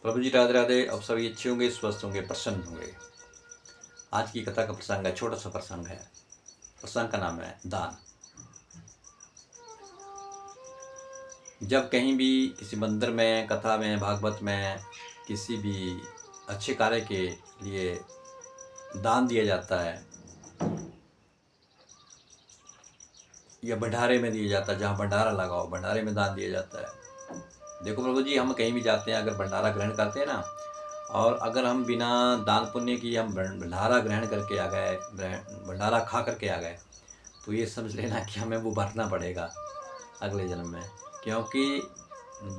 प्रभु जी राधे राधे। अब सभी अच्छे होंगे, स्वस्थ होंगे, प्रसन्न होंगे। आज की कथा का प्रसंग है, छोटा सा प्रसंग है। प्रसंग का नाम है दान। जब कहीं भी किसी मंदिर में, कथा में, भागवत में, किसी भी अच्छे कार्य के लिए दान दिया जाता है या भंडारे में दिया जाता है, जहाँ भंडारा लगा हो भंडारे में दान दिया जाता है। देखो प्रभु जी, हम कहीं भी जाते हैं, अगर भंडारा ग्रहण करते हैं ना, और अगर हम बिना दान पुण्य की हम भंडारा ग्रहण करके आ गए, भंडारा खा करके आ गए, तो ये समझ लेना कि हमें वो भरना पड़ेगा अगले जन्म में। क्योंकि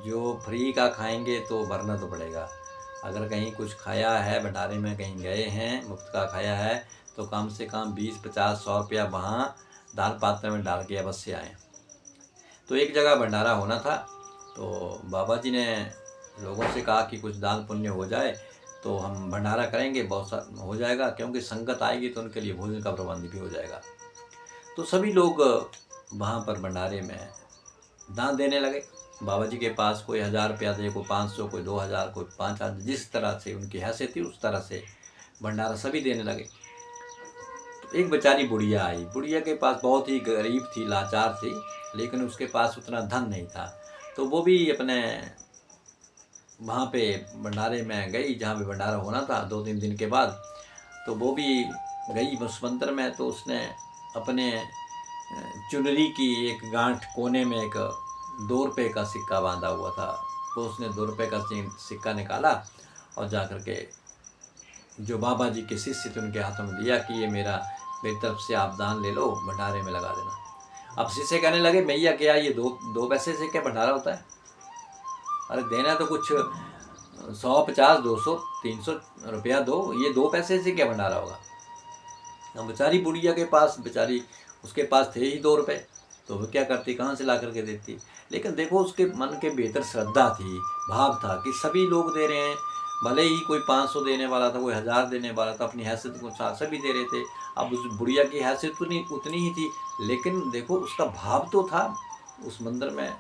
जो फ्री का खाएंगे तो भरना तो पड़ेगा। अगर कहीं कुछ खाया है, भंडारे में कहीं गए हैं, मुफ्त का खाया है, तो कम से कम 20, 50, 100 रुपया वहाँ दान पात्र में डाल के अवश्य आएँ। तो एक जगह भंडारा होना था, तो बाबा जी ने लोगों से कहा कि कुछ दान पुण्य हो जाए तो हम भंडारा करेंगे, बहुत सा हो जाएगा, क्योंकि संगत आएगी तो उनके लिए भोजन का प्रबंध भी हो जाएगा। तो सभी लोग वहाँ पर भंडारे में दान देने लगे। बाबा जी के पास कोई 1000 रुपया दे, कोई 500, कोई 2000, कोई 5000, जिस तरह से उनकी हैसियत थी उस तरह से भंडारा सभी देने लगे। तो एक बेचारी बुढ़िया आई। बुढ़िया के पास बहुत ही गरीब थी, लाचार थी, लेकिन उसके पास उतना धन नहीं था। तो वो भी अपने वहाँ पे भंडारे में गई, जहाँ पे भंडारा होना था 2-3 दिन के बाद। तो वो भी गई उस मंदिर में। तो उसने अपने चुनरी की एक गांठ कोने में एक 2 रुपये का सिक्का बांधा हुआ था। तो उसने 2 रुपये का सिक्का निकाला और जा कर के जो बाबा जी के शिष्य थे उनके हाथों में दिया कि ये मेरी तरफ से आप दान ले लो, भंडारे में लगा देना। अब शिष्य कहने लगे, भैया क्या ये दो पैसे से क्या भंडारा होता है? अरे देना तो कुछ 100, 50, 200, 300 रुपया दो, ये 2 पैसे से क्या भंडारा होगा? अब बेचारी बुढ़िया के पास, बेचारी उसके पास थे ही 2 रुपये, तो वो क्या करती, कहाँ से ला करके देती? लेकिन देखो उसके मन के भीतर श्रद्धा थी, भाव था कि सभी लोग दे रहे हैं। भले ही कोई 500 देने वाला था, कोई 1000 देने वाला था, अपनी हैसियत के अनुसार सभी दे रहे थे। अब उस बुढ़िया की हैसियत उतनी ही थी, लेकिन देखो उसका भाव तो था उस मंदिर में,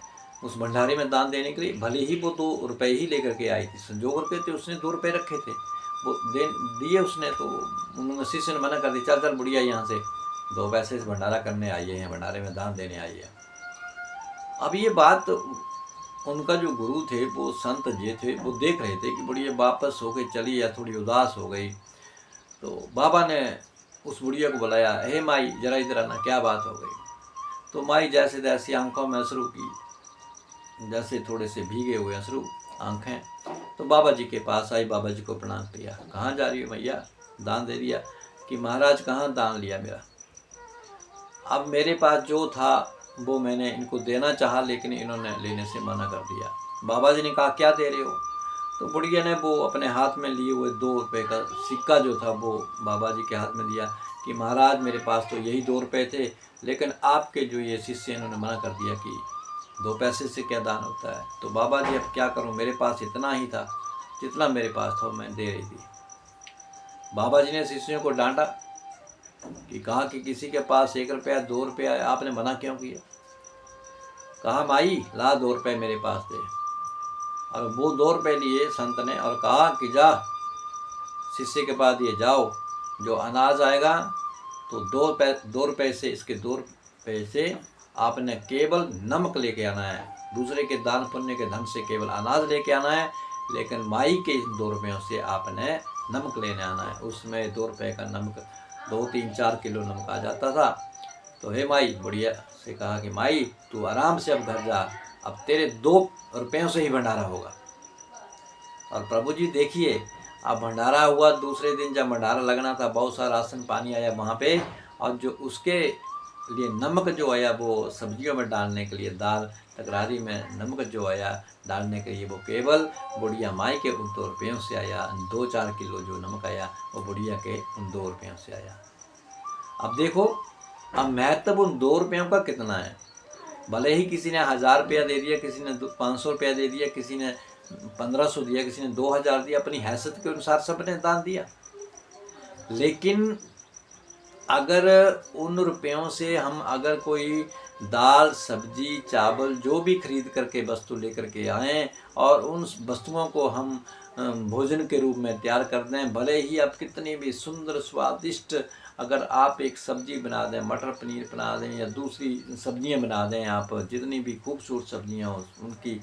उस भंडारे में दान देने के लिए। भले ही वो 2 रुपये ही लेकर के आई थी, संजोग रुपये थे, उसने 2 रुपये रखे थे, वो दिए उसने। तो उन्होंने शिष्य ने मना कर दी, चल चल बुढ़िया यहाँ से, 2 पैसे से भंडारा करने आई है, भंडारे में दान देने आई है। अब ये बात उनका जो गुरु थे, वो संत जी थे, वो देख रहे थे कि बुढ़िया वापस हो गई चली या थोड़ी उदास हो गई। तो बाबा ने उस बुढ़िया को बुलाया, हे माई जरा इधर आना, क्या बात हो गई? तो माई जैसे तैसे आंखों में अश्रु की, जैसे थोड़े से भीगे हुए अश्रु आंखें। तो बाबा जी के पास आई, बाबा जी को प्रणाम किया। कहाँ जा रही हो मैया? दान दे दिया। कि महाराज कहाँ दान लिया मेरा? अब मेरे पास जो था वो मैंने इनको देना चाहा, लेकिन इन्होंने लेने से मना कर दिया। बाबा जी ने कहा, क्या दे रहे हो? तो बुढ़िया ने वो अपने हाथ में लिए हुए 2 रुपये का सिक्का जो था वो बाबा जी के हाथ में दिया कि महाराज मेरे पास तो यही 2 रुपये थे, लेकिन आपके जो ये शिष्य इन्होंने मना कर दिया कि 2 पैसे से क्या दान होता है। तो बाबा जी अब क्या करूं, मेरे पास इतना ही था, जितना मेरे पास था मैं दे रही थी। बाबा जी ने शिष्यों को डांटा कि कहा कि किसी के पास 1 रुपया 2 रुपया है, आपने मना क्यों किया? कहा, माई ला 2 रुपये मेरे पास दे। और वो 2 रुपये लिए संत ने और कहा कि जा शिष्य के पास ये जाओ, जो अनाज आएगा तो 2 रुपये से, इसके 2 रुपये से आपने केवल नमक लेके आना है। दूसरे के दान पुण्य के धन से केवल अनाज लेके आना है, लेकिन माई के 2 रुपयों से आपने नमक लेने आना है। उसमें 2 रुपये का नमक 2, 3, 4 किलो नमक आ जाता था। तो हे माई, बुढ़िया से कहा कि माई तू आराम से अब घर जा, अब तेरे 2 रुपयों से ही भंडारा होगा। और प्रभु जी देखिए, अब भंडारा हुआ। दूसरे दिन जब भंडारा लगना था, बहुत सारा राशन पानी आया वहाँ पे, और जो उसके लिए नमक जो आया वो सब्जियों में डालने के लिए, दाल तकरारी में नमक जो आया डालने के लिए, वो केवल बुढ़िया माई के उन 2 रुपयों से आया। 2-4 किलो जो नमक आया वो बुढ़िया के उन 2 रुपयों से आया। अब देखो, अब महत्व उन 2 रुपयों का कितना है। भले ही किसी ने 1000 रुपया दे दिया, किसी ने 500 रुपया दे दिया, किसी ने 1500 दिया, किसी ने 2000 दिया, अपनी हैसियत के अनुसार सबने दान दिया। लेकिन अगर उन रुपयों से हम अगर कोई दाल सब्जी चावल जो भी खरीद करके वस्तु लेकर के आएँ और उन वस्तुओं को हम भोजन के रूप में तैयार कर दें। भले ही आप कितनी भी सुंदर स्वादिष्ट अगर आप एक सब्जी बना दें, मटर पनीर बना दें या दूसरी सब्जियां बना दें, आप जितनी भी खूबसूरत सब्जियां हो उनकी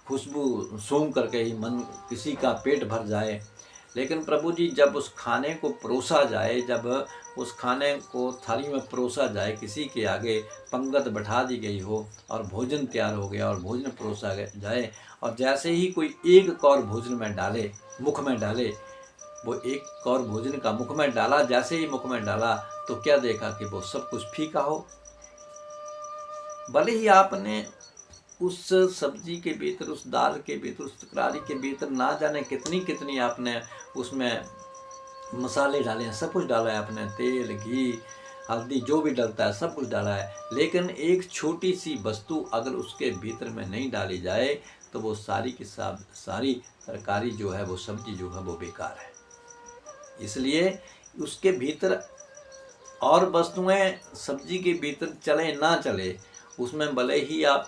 खुशबू सूंघ करके ही मन किसी का पेट भर जाए। लेकिन प्रभु जी जब उस खाने को परोसा जाए, जब उस खाने को थाली में परोसा जाए, किसी के आगे पंगत बैठा दी गई हो और भोजन तैयार हो गया और भोजन परोसा जाए और जैसे ही कोई एक कौर भोजन में डाले, मुख में डाले, वो एक कौर भोजन का मुख में डाला, जैसे ही मुख में डाला तो क्या देखा कि वो सब कुछ फीका हो। भले ही आपने उस सब्जी के भीतर, उस दाल के भीतर, उस तकरारी के भीतर ना जाने कितनी कितनी आपने उसमें मसाले डाले हैं, सब कुछ डाला है आपने, तेल घी हल्दी जो भी डलता है सब कुछ डाला है, लेकिन एक छोटी सी वस्तु अगर उसके भीतर में नहीं डाली जाए तो वो सारी की सारी तरकारी जो है, वो सब्जी जो है वो बेकार है। इसलिए उसके भीतर और वस्तुएं सब्जी के भीतर चले ना चले, उसमें भले ही आप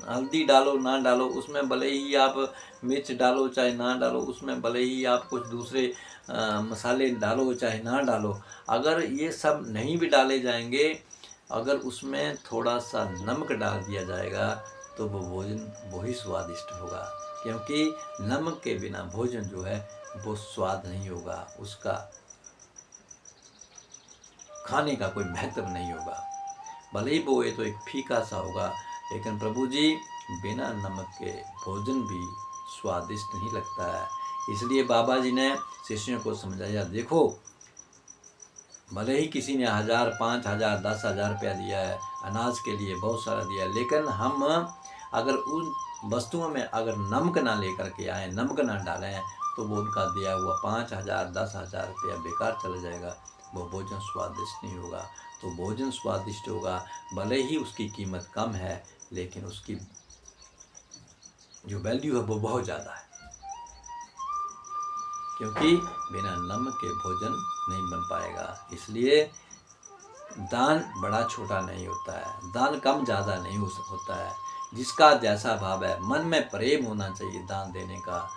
हल्दी डालो ना डालो, उसमें भले ही आप मिर्च डालो चाहे ना डालो, उसमें भले ही आप कुछ दूसरे मसाले डालो चाहे ना डालो, अगर ये सब नहीं भी डाले जाएंगे, अगर उसमें थोड़ा सा नमक डाल दिया जाएगा तो वो भोजन वही स्वादिष्ट होगा, क्योंकि नमक के बिना भोजन जो है वो स्वाद नहीं होगा, उसका खाने का कोई महत्व नहीं होगा। भले ही वो ये तो एक फीका सा होगा, लेकिन प्रभु जी बिना नमक के भोजन भी स्वादिष्ट नहीं लगता है। इसलिए बाबा जी ने शिष्यों को समझाया, देखो भले ही किसी ने 1000 5000 10,000 रुपया दिया है अनाज के लिए, बहुत सारा दिया है, लेकिन हम अगर उन वस्तुओं में अगर नमक ना लेकर के आए, नमक ना डालें, तो वो उनका दिया हुआ 5000 10,000 रुपया बेकार चला जाएगा, वो भोजन स्वादिष्ट नहीं होगा। तो भोजन स्वादिष्ट होगा भले ही उसकी कीमत कम है, लेकिन उसकी जो वैल्यू है वो बहुत ज़्यादा है, क्योंकि बिना नमक के भोजन नहीं बन पाएगा। इसलिए दान बड़ा छोटा नहीं होता है, दान कम ज़्यादा नहीं होता है, जिसका जैसा भाव है, मन में प्रेम होना चाहिए दान देने का।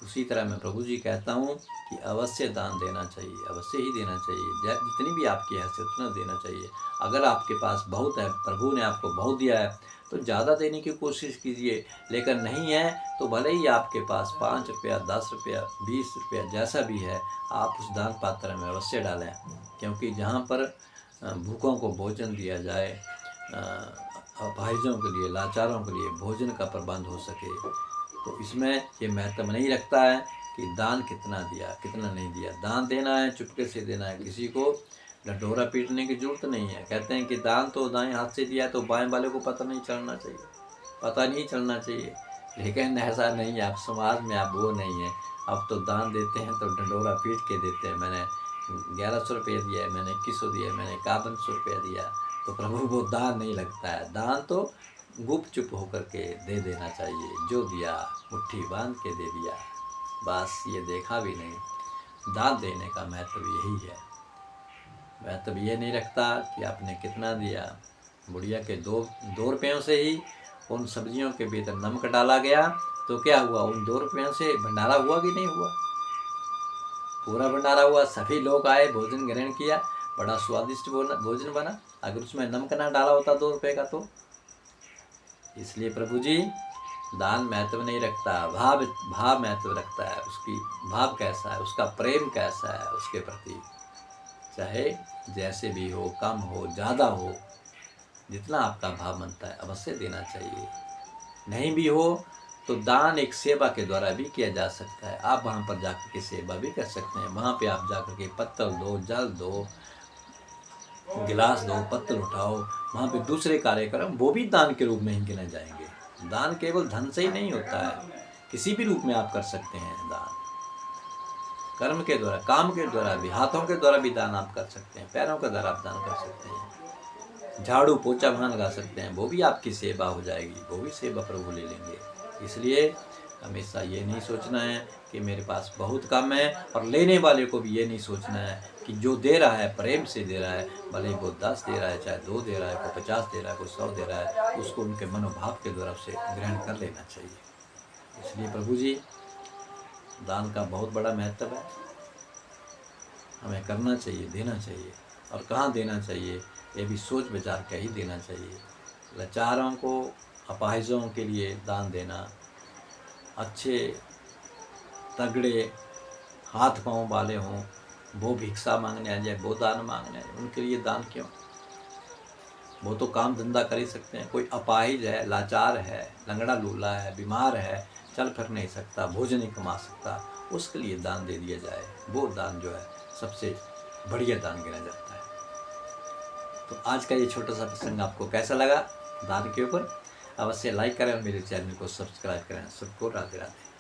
उसी तरह मैं प्रभु जी कहता हूँ कि अवश्य दान देना चाहिए, अवश्य ही देना चाहिए, जितनी भी आपकी हैसियत उतना देना चाहिए। अगर आपके पास बहुत है, प्रभु ने आपको बहुत दिया है, तो ज़्यादा देने की कोशिश कीजिए, लेकिन नहीं है तो भले ही आपके पास 5 रुपया 10 रुपया 20 रुपया जैसा भी है, आप उस दान पात्र में अवश्य डालें, क्योंकि जहाँ पर भूखों को भोजन दिया जाए, अपाहिजों के लिए, लाचारों के लिए भोजन का प्रबंध हो सके, तो इसमें ये महत्व नहीं रखता है कि दान कितना दिया कितना नहीं दिया। दान देना है, चुपके से देना है, किसी को ढंढोरा पीटने की जरूरत नहीं है। कहते हैं कि दान तो दाएं हाथ से दिया तो बाएं वाले को पता नहीं चलना चाहिए, पता नहीं चलना चाहिए, लेकिन ऐसा नहीं है, आप समाज में आप वो नहीं है। अब तो दान देते हैं तो ढंढोरा पीट के देते हैं, मैंने 1100 रुपये दिया, मैंने 2100 दिया, मैंने 5100 रुपया दिया, तो प्रभु वो दान नहीं लगता है। दान तो गुप चुप होकर के दे देना चाहिए, जो दिया मुट्ठी बांध के दे दिया, बस ये देखा भी नहीं। दान देने का महत्व यही है, महत्व ये नहीं रखता कि आपने कितना दिया। बुढ़िया के दो रुपयों से ही उन सब्जियों के भीतर नमक डाला गया, तो क्या हुआ, उन 2 रुपयों से भंडारा हुआ कि नहीं हुआ, पूरा भंडारा हुआ, सभी लोग आए, भोजन ग्रहण किया, बड़ा स्वादिष्ट भोजन बना। अगर उसमें नमक ना डाला होता 2 रुपये का तो। इसलिए प्रभु जी दान महत्व नहीं रखता, भाव महत्व रखता है, उसकी भाव कैसा है, उसका प्रेम कैसा है उसके प्रति, चाहे जैसे भी हो, कम हो ज़्यादा हो, जितना आपका भाव बनता है अवश्य देना चाहिए। नहीं भी हो तो दान एक सेवा के द्वारा भी किया जा सकता है। आप वहाँ पर जाकर के सेवा भी कर सकते हैं, वहाँ पे आप जाकर के पत्तल दो, जल दो, गिलास दो, पत्तल उठाओ, वहाँ पे दूसरे कार्यक्रम वो भी दान के रूप में ही गिने जाएंगे। दान केवल धन से ही नहीं होता है, किसी भी रूप में आप कर सकते हैं दान, कर्म के द्वारा, काम के द्वारा भी, हाथों के द्वारा भी दान आप कर सकते हैं, पैरों के द्वारा आप दान कर सकते हैं, झाड़ू पोछा वहाँ लगा सकते हैं, वो भी आपकी सेवा हो जाएगी, वो भी सेवा प्रभु ले लेंगे। इसलिए हमेशा ये नहीं सोचना है कि मेरे पास बहुत कम है, और लेने वाले को भी ये नहीं सोचना है कि जो दे रहा है प्रेम से दे रहा है, भले ही वो 10 दे रहा है, चाहे 2 दे रहा है, कोई 50 दे रहा है, कोई 100 दे रहा है, उसको उनके मनोभाव के द्वारा से ग्रहण कर लेना चाहिए। इसलिए प्रभु जी, दान का बहुत बड़ा महत्व है, हमें करना चाहिए, देना चाहिए, और कहाँ देना चाहिए ये भी सोच विचार कर ही देना चाहिए। लाचारों को, अपाहिजों के लिए दान देना, अच्छे तगड़े हाथ पाँव वाले हों, वो भिक्षा मांगने आ जाए, वो दान मांगने आ जाए, उनके लिए दान क्यों? वो तो काम धंधा कर ही सकते हैं। कोई अपाहिज है, लाचार है, लंगड़ा लूला है, बीमार है, चल फिर नहीं सकता, भोजन नहीं कमा सकता, उसके लिए दान दे दिया जाए, वो दान जो है सबसे बढ़िया दान गिना जाता है। तो आज का ये छोटा सा प्रसंग आपको कैसा लगा दान के ऊपर? अवश्य लाइक करें और मेरे चैनल को सब्सक्राइब करें। सबको राधे राधे।